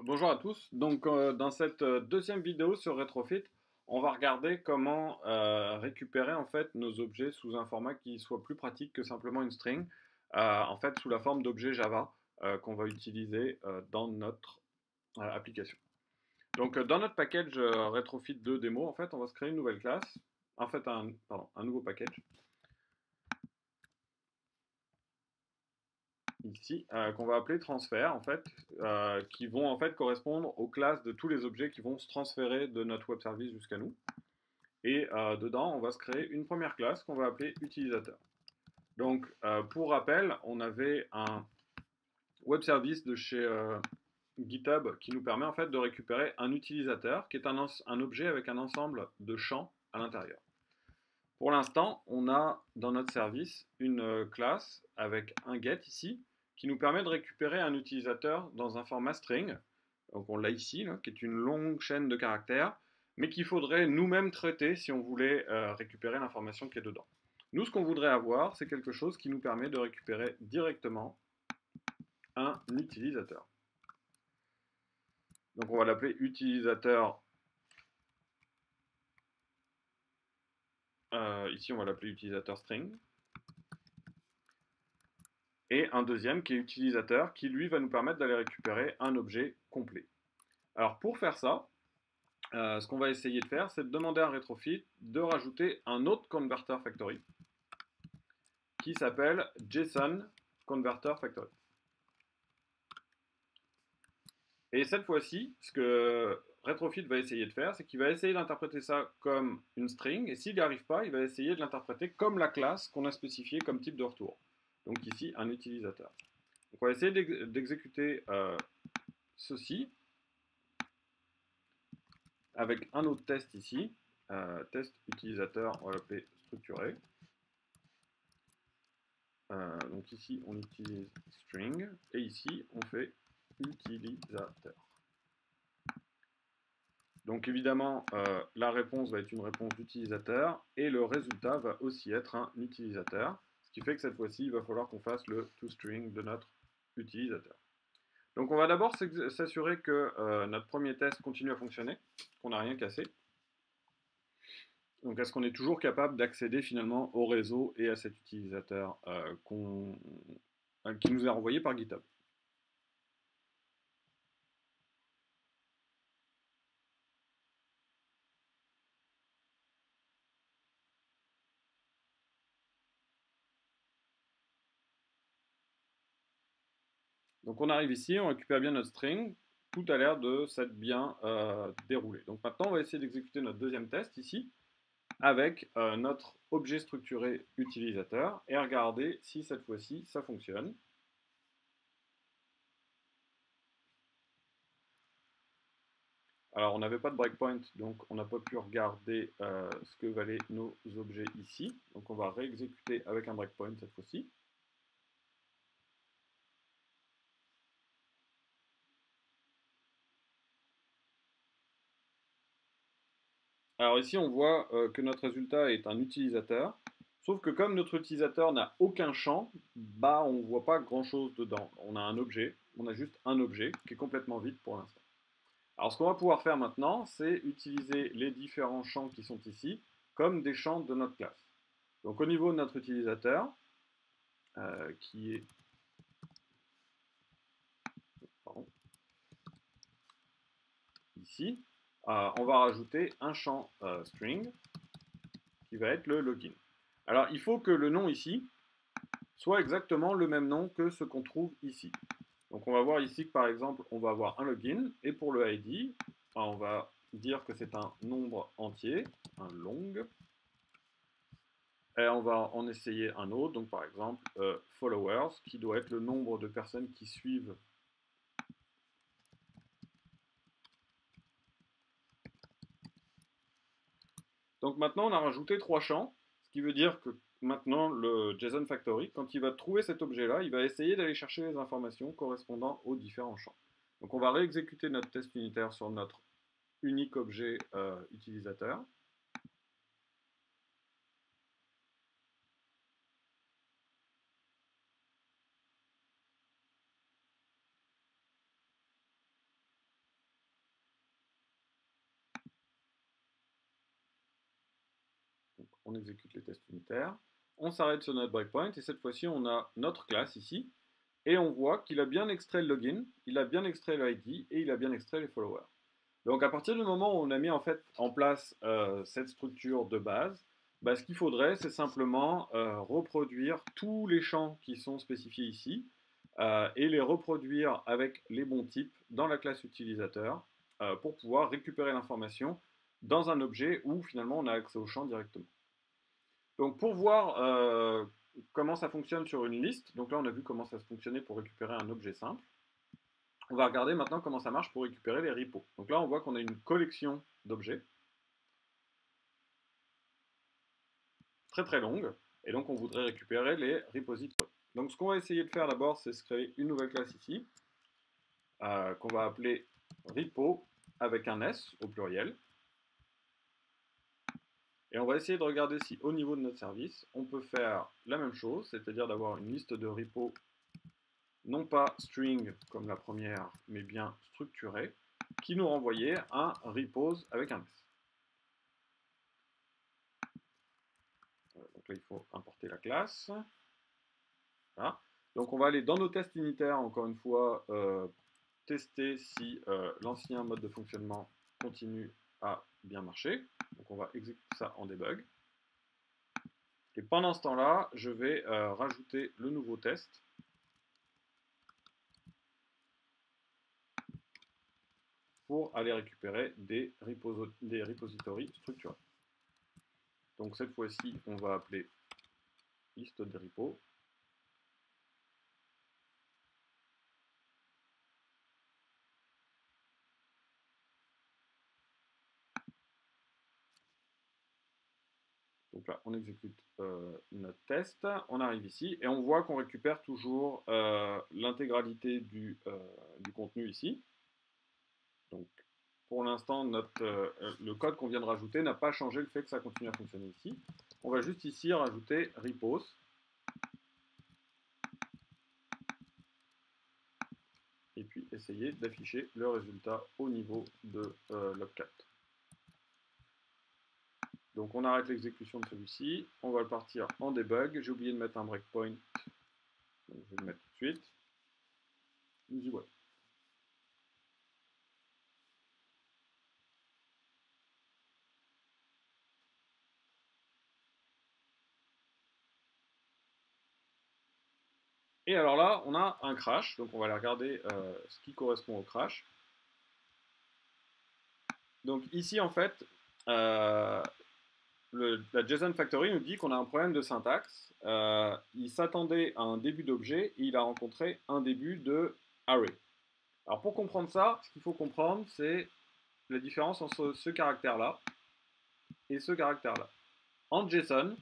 Bonjour à tous. Donc, dans cette deuxième vidéo sur Retrofit, on va regarder comment récupérer en fait nos objets sous un format qui soit plus pratique que simplement une string, en fait sous la forme d'objets Java qu'on va utiliser dans notre application. Donc, dans notre package Retrofit 2 démo, en fait, on va se créer une nouvelle classe, en fait un nouveau package ici qu'on va appeler transfert en fait, qui vont en fait correspondre aux classes de tous les objets qui vont se transférer de notre web service jusqu'à nous. Et dedans, on va se créer une première classe qu'on va appeler utilisateur. Donc, pour rappel, on avait un web service de chez GitHub qui nous permet en fait de récupérer un utilisateur qui est un objet avec un ensemble de champs à l'intérieur. Pour l'instant, on a dans notre service une classe avec un get ici qui nous permet de récupérer un utilisateur dans un format string. Donc on l'a ici, là, qui est une longue chaîne de caractères, mais qu'il faudrait nous-mêmes traiter si on voulait récupérer l'information qui est dedans. Nous, ce qu'on voudrait avoir, c'est quelque chose qui nous permet de récupérer directement un utilisateur. Donc on va l'appeler utilisateur. Ici, on va l'appeler utilisateur string. Et un deuxième qui est utilisateur, qui lui va nous permettre d'aller récupérer un objet complet. Alors pour faire ça, ce qu'on va essayer de faire, c'est de demander à Retrofit de rajouter un autre converter factory qui s'appelle JSON Converter Factory. Et cette fois-ci, ce que Retrofit va essayer de faire, c'est qu'il va essayer d'interpréter ça comme une string, et s'il n'y arrive pas, il va essayer de l'interpréter comme la classe qu'on a spécifiée comme type de retour. Donc ici, un utilisateur. Donc on va essayer d'exécuter ceci avec un autre test ici, test utilisateur, on va l'appeler structuré. Donc ici, on utilise string, et ici, on fait utilisateur. Donc évidemment, la réponse va être une réponse d'utilisateur, et le résultat va aussi être un utilisateur, ce qui fait que cette fois-ci, il va falloir qu'on fasse le toString de notre utilisateur. Donc on va d'abord s'assurer que notre premier test continue à fonctionner, qu'on n'a rien cassé. Donc est-ce qu'on est toujours capable d'accéder finalement au réseau et à cet utilisateur qui nous est envoyé par GitHub. Donc on arrive ici, on récupère bien notre string, tout a l'air de s'être bien déroulé. Donc maintenant on va essayer d'exécuter notre deuxième test ici, avec notre objet structuré utilisateur, et regarder si cette fois-ci ça fonctionne. Alors on n'avait pas de breakpoint, donc on n'a pas pu regarder ce que valaient nos objets ici. Donc on va réexécuter avec un breakpoint cette fois-ci. Alors ici, on voit que notre résultat est un utilisateur, sauf que comme notre utilisateur n'a aucun champ, bah on ne voit pas grand-chose dedans. On a un objet, on a juste un objet qui est complètement vide pour l'instant. Alors ce qu'on va pouvoir faire maintenant, c'est utiliser les différents champs qui sont ici comme des champs de notre classe. Donc au niveau de notre utilisateur, qui est pardon, ici, on va rajouter un champ string qui va être le login. Alors il faut que le nom ici soit exactement le même nom que ce qu'on trouve ici. Donc on va voir ici que par exemple on va avoir un login, et pour le ID, on va dire que c'est un nombre entier, un long, et on va en essayer un autre, donc par exemple followers, qui doit être le nombre de personnes qui suivent. Donc maintenant on a rajouté trois champs, ce qui veut dire que maintenant le JSON Factory, quand il va trouver cet objet-là, il va essayer d'aller chercher les informations correspondant aux différents champs. Donc on va réexécuter notre test unitaire sur notre unique objet utilisateur. on exécute les tests unitaires, on s'arrête sur notre breakpoint, et cette fois-ci, on a notre classe ici, et on voit qu'il a bien extrait le login, il a bien extrait le ID, et il a bien extrait les followers. Donc à partir du moment où on a mis en fait en place cette structure de base, bah, ce qu'il faudrait, c'est simplement reproduire tous les champs qui sont spécifiés ici, et les reproduire avec les bons types dans la classe utilisateur pour pouvoir récupérer l'information dans un objet où finalement on a accès au champ directement. Donc pour voir comment ça fonctionne sur une liste, donc là on a vu comment ça se fonctionnait pour récupérer un objet simple, on va regarder maintenant comment ça marche pour récupérer les repos. Donc là on voit qu'on a une collection d'objets, très très longue, et donc on voudrait récupérer les repositories. Donc ce qu'on va essayer de faire d'abord, c'est se créer une nouvelle classe ici, qu'on va appeler repo avec un S au pluriel. Et on va essayer de regarder si au niveau de notre service, on peut faire la même chose, c'est-à-dire d'avoir une liste de repos, non pas string comme la première, mais bien structurée, qui nous renvoyait un repose avec un S. Donc là, il faut importer la classe. Voilà. Donc on va aller dans nos tests unitaires, encore une fois, tester si l'ancien mode de fonctionnement continue à bien marcher. Donc on va exécuter ça en debug. Et pendant ce temps-là, je vais rajouter le nouveau test pour aller récupérer des repositories structurés. Donc cette fois-ci, on va appeler liste des repos. Donc là, on exécute notre test, on arrive ici, et on voit qu'on récupère toujours l'intégralité du contenu ici. Donc, pour l'instant, le code qu'on vient de rajouter n'a pas changé le fait que ça continue à fonctionner ici. On va juste ici rajouter repos. Et puis essayer d'afficher le résultat au niveau de logcat. Donc on arrête l'exécution de celui-ci, on va le partir en debug. J'ai oublié de mettre un breakpoint, donc je vais le mettre tout de suite. Nous y voilà. Et alors là, on a un crash, donc on va aller regarder ce qui correspond au crash. Donc ici, en fait, la JSON Factory nous dit qu'on a un problème de syntaxe. Il s'attendait à un début d'objet et il a rencontré un début de array. Alors pour comprendre ça, ce qu'il faut comprendre, c'est la différence entre ce caractère-là et ce caractère-là. En JSON,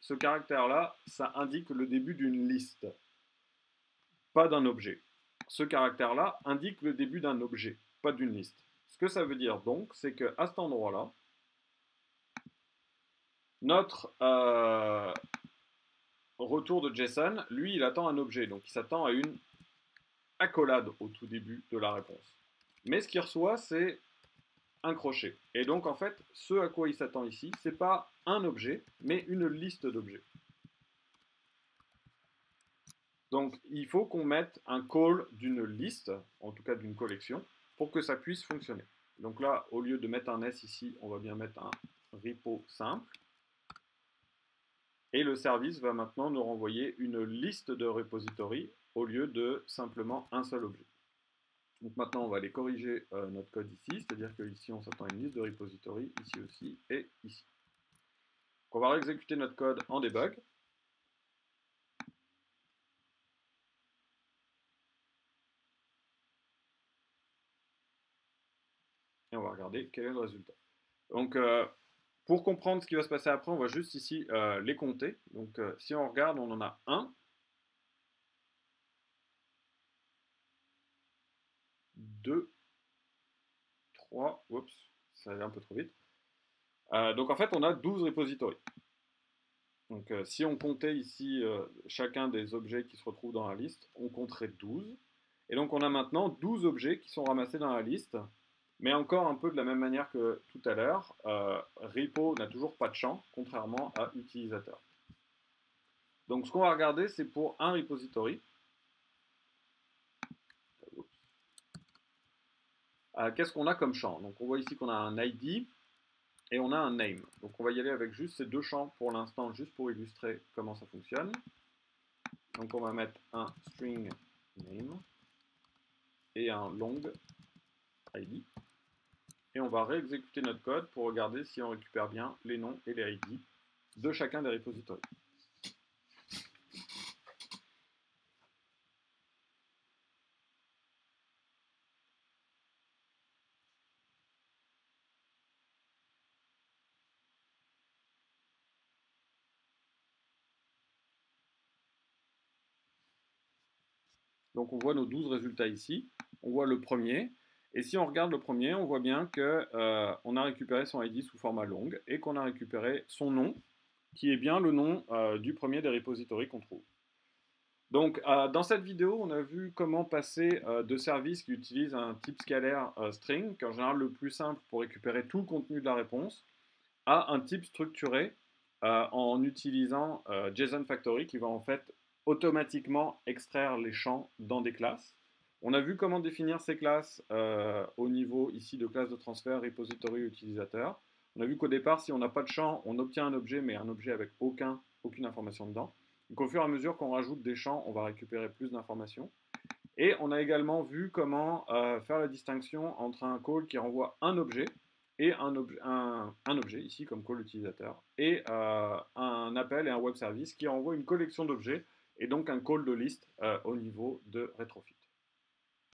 ce caractère-là, ça indique le début d'une liste, pas d'un objet. Ce caractère-là indique le début d'un objet, pas d'une liste. Ce que ça veut dire donc, c'est qu'à cet endroit-là, notre retour de JSON, lui, il attend un objet, donc il s'attend à une accolade au tout début de la réponse. Mais ce qu'il reçoit, c'est un crochet. Et donc, en fait, ce à quoi il s'attend ici, c'est pas un objet, mais une liste d'objets. Donc, il faut qu'on mette un call d'une liste, en tout cas d'une collection, pour que ça puisse fonctionner. Donc là, au lieu de mettre un S ici, on va bien mettre un repo simple. Et le service va maintenant nous renvoyer une liste de repositories au lieu de simplement un seul objet. Donc maintenant, on va aller corriger notre code ici, c'est-à-dire qu'ici, on s'attend à une liste de repositories, ici aussi, et ici. Donc on va réexécuter notre code en debug. Et on va regarder quel est le résultat. Donc, pour comprendre ce qui va se passer après, on va juste ici les compter. Donc, si on regarde, on en a 1, 2, 3, oups, ça allait un peu trop vite. Donc, en fait, on a 12 repositories. Donc, si on comptait ici chacun des objets qui se retrouvent dans la liste, on compterait 12. Et donc, on a maintenant 12 objets qui sont ramassés dans la liste, Mais encore un peu de la même manière que tout à l'heure, repo n'a toujours pas de champ, contrairement à utilisateur. Donc ce qu'on va regarder, c'est pour un repository. Qu'est-ce qu'on a comme champ? Donc on voit ici qu'on a un ID et on a un name. Donc on va y aller avec juste ces deux champs pour l'instant, juste pour illustrer comment ça fonctionne. Donc on va mettre un string name et un long ID. Et on va réexécuter notre code pour regarder si on récupère bien les noms et les ID de chacun des repositories. Donc on voit nos 12 résultats ici. On voit le premier. Et si on regarde le premier, on voit bien qu'on a récupéré son ID sous format long et qu'on a récupéré son nom, qui est bien le nom du premier des repositories qu'on trouve. Donc dans cette vidéo, on a vu comment passer de services qui utilisent un type scalaire string, qui est en général le plus simple pour récupérer tout le contenu de la réponse, à un type structuré en utilisant JSON Factory qui va en fait automatiquement extraire les champs dans des classes. On a vu comment définir ces classes au niveau ici de classe de transfert, repository, utilisateur. On a vu qu'au départ, si on n'a pas de champ, on obtient un objet, mais un objet avec aucune information dedans. Donc au fur et à mesure qu'on rajoute des champs, on va récupérer plus d'informations. Et on a également vu comment faire la distinction entre un call qui renvoie un objet et un objet, ici comme call utilisateur, et un appel et un web service qui renvoie une collection d'objets, et donc un call de liste au niveau de Retrofit.